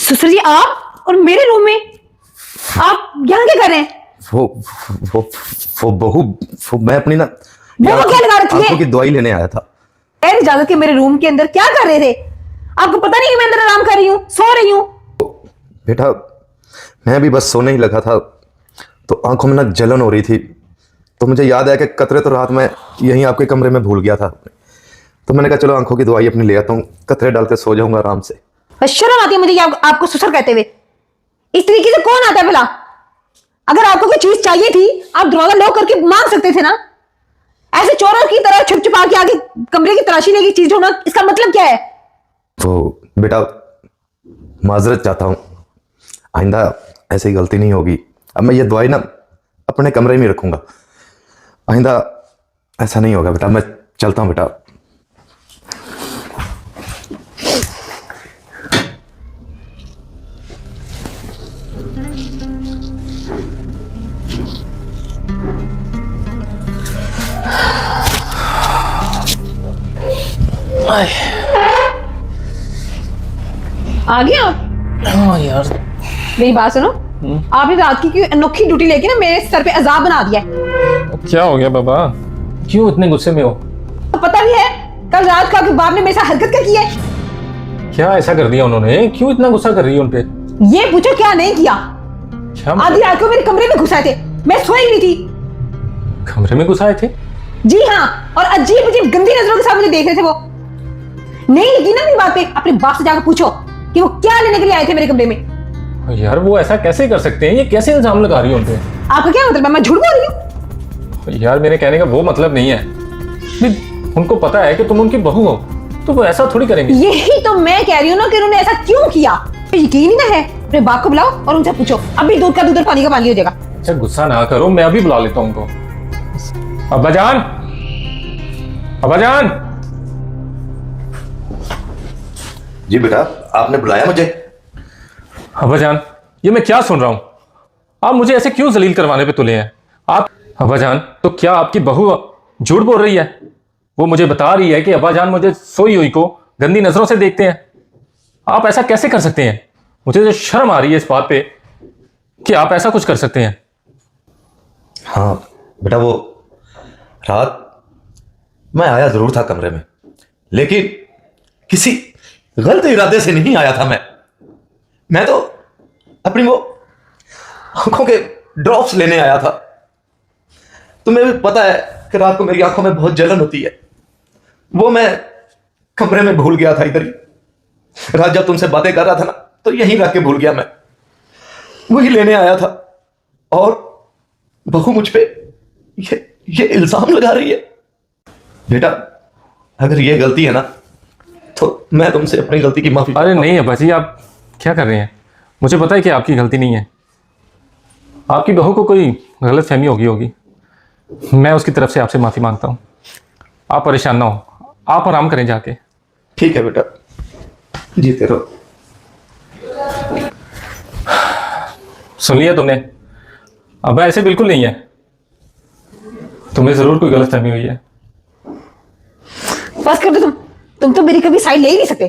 ससुर जी, आप और मेरे रूम में आप यहाँ क्या कर रहे हैं? वो वो वो बहू, वो मैं अपनी ना वो क्या लगा रखी है? आंखों की दवाई लेने आया था। गैर इजाजत के मेरे रूम के अंदर क्या कर रहे थे? आपको पता नहीं कि मैं अंदर आराम कर रही हूँ, सो रही हूँ? बेटा, मैं भी बस सोने ही लगा था तो आंखों में ना जलन हो रही थी, तो मुझे याद आया कि कतरे तो रात में यहीं आपके कमरे में भूल गया था। तो मैंने कहा चलो आंखों की दवाई अपनी ले आता हूँ, कतरे डाल के सो जाऊंगा आराम से। बस शर्म आती है मुझे कि आपको ससुर कहते हुए। इस तरीके से कौन आता है भला? अगर आपको कोई चीज चाहिए थी आप दरवाजा लॉक करके मांग सकते थे ना। ऐसे चोरों की तरह छुप छुपा के आगे कमरे की तलाशी लेके चीज ढूंढना, इसका मतलब क्या है? तो बेटा, माजरत चाहता हूँ, आइंदा ऐसी गलती नहीं होगी। अब मैं ये दवाई ना अपने कमरे में रखूंगा, आइंदा ऐसा नहीं होगा बेटा। मैं चलता हूँ बेटा। आ गए आप? हाँ यार। मेरी बात सुनो, आपने रात की अनोखी ड्यूटी लेके ना मेरे सर पे अजाब बना दिया है। क्या हो गया बाबा, क्यों इतने गुस्से में हो? तो पता भी है कल रात का बाप ने मेरे साथ हरकत क्या की है। क्या ऐसा कर दिया उन्होंने? क्यों इतना गुस्सा कर रही है उनपे? ये पूछो क्या नहीं किया। आधी रात को मेरे कमरे में घुस आए थे, मैं सोई नहीं थी। कमरे में घुस आए थे? जी हाँ, और अजीब अजीब गंदी नजरों के साथ मुझे देख रहे थे। वो नहीं लगी ना मेरी बात पे, अपने बाप से जाकर पूछो कि वो क्या लेने के लिए आए थे मेरे कमरे में। यार वो ऐसा कैसे कर सकते हैं? ये कैसे इल्जाम लगा रही है उनपे? आपका क्या मतलब है? मैं झूठ बोल रही हूँ? यार मेरे कहने का वो मतलब नहीं है। उनको पता है कि तुम उनकी बहू हो, तो वो ऐसा थोड़ी करेंगे। यही तो मैं कह रही हूँ ना कि उन्होंने ऐसा क्यों किया। यकीन ही ना है, अपने बाप को बुलाओ और उनसे पूछो। अभी दूध का दूध और पानी का पानी हो जाएगा। अच्छा गुस्सा ना करो, मैं अभी बुला लेता हूँ उनको। अब्बा जान, अब्बा जान। जी बेटा, आपने बुलाया मुझे? अब्बा जान, ये मैं क्या सुन रहा हूँ? आप मुझे ऐसे क्यों जलील करवाने पे तुले हैं आप? अब्बा जान, तो क्या आपकी बहू झूठ बोल रही है? वो मुझे बता रही है कि अब्बा जान मुझे सोई हुई को गंदी नजरों से देखते हैं। आप ऐसा कैसे कर सकते हैं? मुझे तो शर्म आ रही है इस बात पे कि आप ऐसा कुछ कर सकते हैं। हाँ बेटा, वो रात मैं आया जरूर था कमरे में, लेकिन किसी गलत इरादे से नहीं आया था। मैं तो अपनी वो आंखों के ड्रॉप्स लेने आया था। तुम्हें भी पता है कि रात को मेरी आंखों में बहुत जलन होती है, वो मैं कमरे में भूल गया था इधर ही। रात जब तुमसे बातें कर रहा था ना, तो यहीं रख के भूल गया। मैं वही लेने आया था, और बहू मुझ पे ये इल्जाम लगा रही है। बेटा, अगर ये गलती है ना, तो मैं तुमसे अपनी गलती की माफी। अरे नहीं अब्बा जी, आप क्या कर रहे हैं? मुझे पता है कि आपकी गलती नहीं है। आपकी बहू को कोई गलत फहमी होगी। मैं उसकी तरफ से आपसे माफी मांगता हूँ। आप परेशान ना हो, आप आराम करें जाके। ठीक है बेटा, जीते रहो। सुन लिया तुमने? अब ऐसे बिल्कुल नहीं है, तुम्हें जरूर कोई गलत फहमी हुई है। बस कर दो तुम तो मेरी कभी साइड ले ही नहीं सकते।